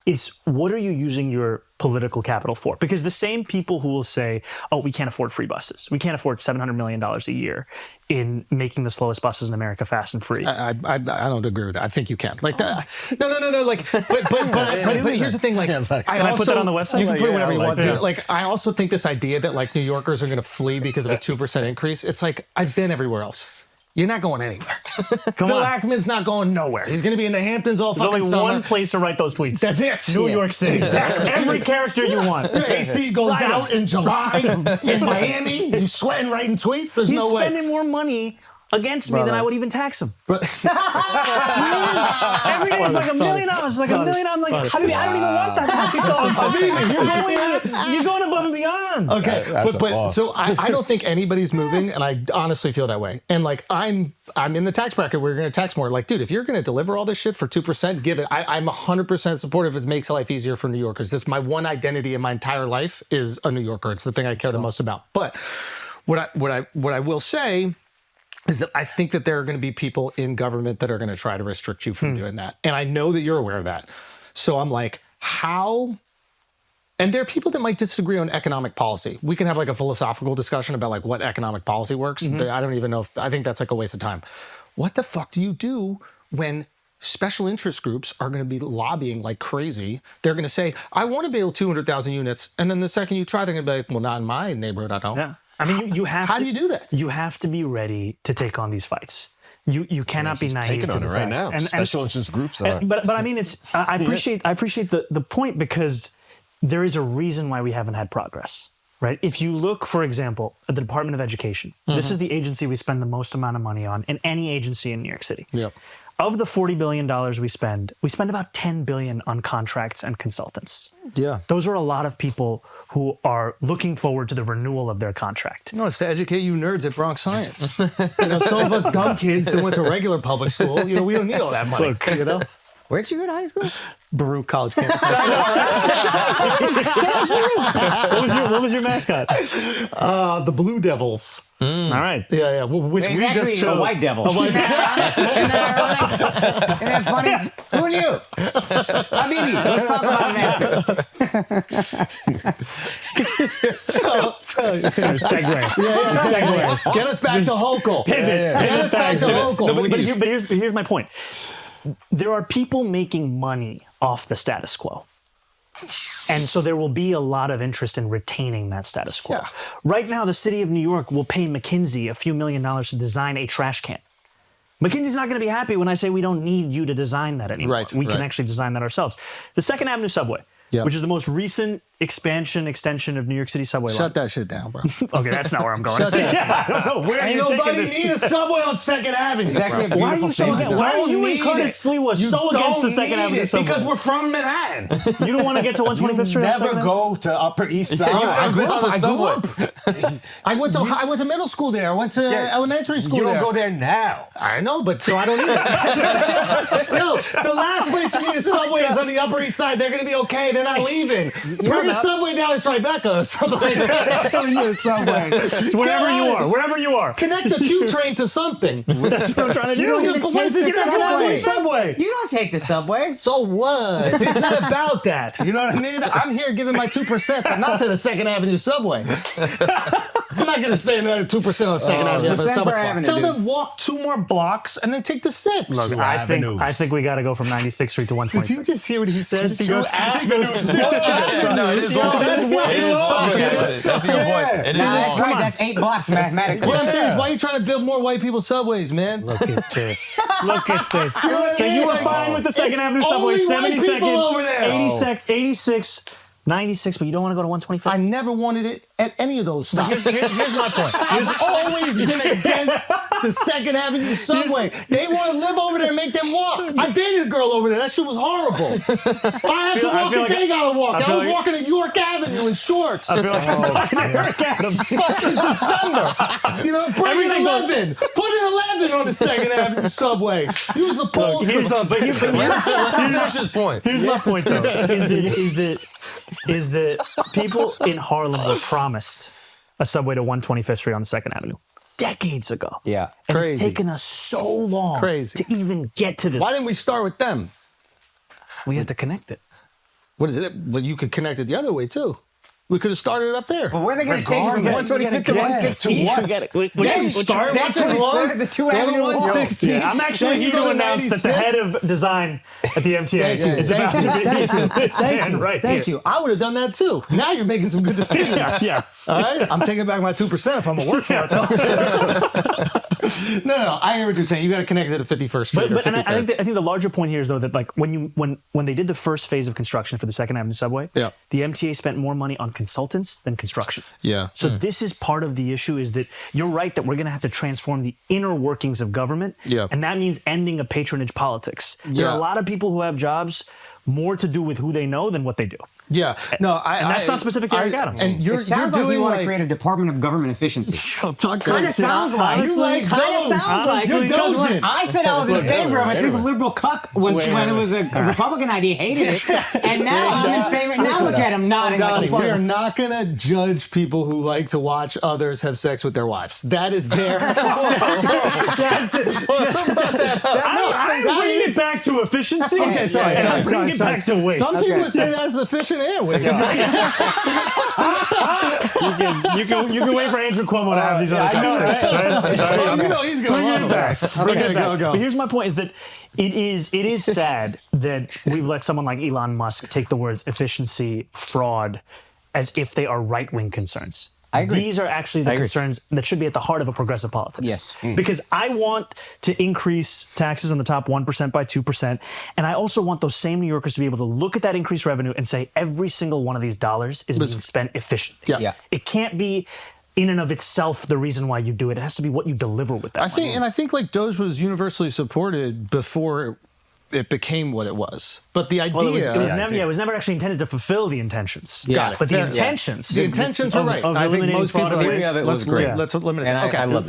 It's what are you using your political capital for? Because the same people who will say, oh, we can't afford free buses. We can't afford $700 million a year in making the slowest buses in America fast and free. I don't agree with that. I think you can. Like that. No. Like, but here's the thing. Like, can I put that on the website? You can put whatever you want. yeah. Like, I also think this idea that like New Yorkers are going to flee because of a 2% increase. It's like I've been everywhere else. You're not going anywhere. Bill Ackman's not going nowhere. He's going to be in the Hamptons all fucking There's summer. only one place to write those tweets. That's it. New York City. Exactly. Every character you want. Your AC goes out in July in Miami. You sweating writing tweets? There's no way. He's spending more money against me than I would even tax him. Every day it's like $1 million. It's like $1 million. I'm like, Habibi, I don't even want that. You're going above and beyond. Okay, but boss. so I don't think anybody's moving, and I honestly feel that way. And like I'm in the tax bracket where you're going to tax more. Like, dude, if you're going to deliver all this shit for 2%, give it. I'm 100% supportive. It makes life easier for New Yorkers. This is my one identity in my entire life is a New Yorker. It's the thing I care the most about. But what I will say is that I think that there are going to be people in government that are going to try to restrict you from doing that. And I know that you're aware of that. So I'm like, how? And there are people that might disagree on economic policy. We can have like a philosophical discussion about like what economic policy works. I don't even know if, I think that's like a waste of time. What the fuck do you do when special interest groups are going to be lobbying like crazy? They're going to say, I want to build 200,000 units. And then the second you try, they're going to be like, well, not in my neighborhood, I don't. Yeah. I mean, you have How to. do you do that? You have to be ready to take on these fights. You cannot be naive taking to on the it right fact. now. Special interest groups are. But I mean, it's. I appreciate the point because there is a reason why we haven't had progress, right? If you look, for example, at the Department of Education, this is the agency we spend the most amount of money on in any agency in New York City. Yep. Of the $40 billion we spend about $10 billion on contracts and consultants. Yeah. Those are a lot of people who are looking forward to the renewal of their contract. No, it's to educate you nerds at Bronx Science. Some of us dumb kids that went to regular public school, we don't need all that money. Look, Where'd you go to high school? Baruch College campus. What was your mascot? The Blue Devils. All right. Yeah. Which It's we actually just chose. a white devil. Isn't that funny? Who knew? Habibi, let's talk about it Segue. Segue. Get us back to Hochul. Pivot. Get us back to Hochul. No, but here's my point. There are people making money off the status quo. And so there will be a lot of interest in retaining that status quo. Yeah. Right now, the city of New York will pay McKinsey a few $1 million to design a trash can. McKinsey's not going to be happy when I say we don't need you to design that anymore. Right, we can actually design that ourselves. The Second Avenue subway, which is the most recent extension of New York City subway lines. Shut that shit down, bro. Okay, that's not where I'm going. Shut that shit down. Where Ain't nobody need a subway on 2nd Avenue. It's actually a Why are beautiful you so thing. against? Why are you and Curtis Sliwa so against the 2nd Avenue subway? Because we're from Manhattan. You don't want to get to 125th Street? on Never 2nd Avenue? go to Upper East Side. I grew up. I went to middle school there. I went to elementary school You don't there. go there now. I know, but so I don't need it. No, the last place you need a subway is on the Upper East Side. They're going to be okay. They're not leaving. Bring a subway down to Tribeca or something like that. It's wherever you are. Connect the Q train to something. That's what I'm trying to do. But what is this subway? You don't take the subway. So what? It's not about that. You know what I mean? I'm here giving my 2%, but not to the 2nd Avenue subway. I'm not going to spend another 2% on 2nd Avenue. the Central Avenue, Tell dude. them walk 2 more blocks and then take the 6. Look, I think we got to go from 96th Street to 125th. Did you just hear what he said? He goes, No, it is long. That's way long. That's a good point. It is That's long. right. That's 8 blocks mathematically. What I'm saying is, why are you trying to build more white people subways, man? Look at this. Look at this. So you were fine with the 2nd Avenue subway, only white 72nd, people over there. 86, 96, but you don't want to go to 125th? I never wanted it at any of those stops. Here's my point. I've always been against the 2nd Avenue subway. They want to live over there and make them walk. I dated a girl over there. That shit was horrible. I had to walk and they got to walk. I was walking to York Avenue in shorts. I feel like I'm talking to Eric Adams. Fucking December. Bring an 11. Put an 11 on the 2nd Avenue subway. Use the polls for something. Here's his point. Here's my point, though, is that people in Harlem were promised a subway to 125th Street on the 2nd Avenue decades ago. Yeah. And Crazy. it's taken us so long Crazy. to even get to this. Why didn't we start with them? We had to connect it. What is it? Well, you could connect it the other way too. We could have started it up there. But where are they going to take it from 125th to 116? That's as long as a 2-avenue 116. Yeah, I'm actually here to announce that the head of design at the MTA is about to be this man right here. Thank you. I would have done that too. Now you're making some good decisions. Yeah. All right. I'm taking back my 2% if I'm gonna work for it though. No. I hear what you're saying. You got to connect it to 51st Street. But I think the larger point here is though that like when they did the first phase of construction for the Second Avenue subway, Yeah. the MTA spent more money on consultants than construction. Yeah. So this is part of the issue is that you're right that we're going to have to transform the inner workings of government. Yeah. And that means ending a patronage politics. There are a lot of people who have jobs more to do with who they know than what they do. Yeah. No, And that's not specific to Eric Adams. And It sounds like you want to create a Department of Government Efficiency. Kind of sounds like. You're Because when dozing. I said I was in favor of it, this liberal cuck, when it was a Republican idea, hated it. And now I'm in favor. Now look at him nodding. Donnie, Like we are not going to judge people who like to watch others have sex with their wives. That is their. That's it. I bring it back to efficiency. Okay, sorry. And I bring it back to waste. Some people would say that's efficient and waste. You can wait for Andrew Cuomo to have these other conversations. Right? Sorry. Oh, you know he's going to love them. Okay, go. But here's my point: is that it is sad that we've let someone like Elon Musk take the words efficiency, fraud, as if they are right-wing concerns. I agree. These are actually the concerns that should be at the heart of a progressive politics. Yes. Because I want to increase taxes on the top 1% by 2%. And I also want those same New Yorkers to be able to look at that increased revenue and say every single one of these dollars is being spent efficiently. Yeah. It can't be in and of itself the reason why you do it. It has to be what you deliver with that money. I think like Doge was universally supported before it became what it was. But the idea Well, it was never actually intended to fulfill the intentions. Got it. But the Fair. intentions. The intentions were right. Of I think eliminating most people fraud and agree. waste. Let's eliminate. And Okay, I love that.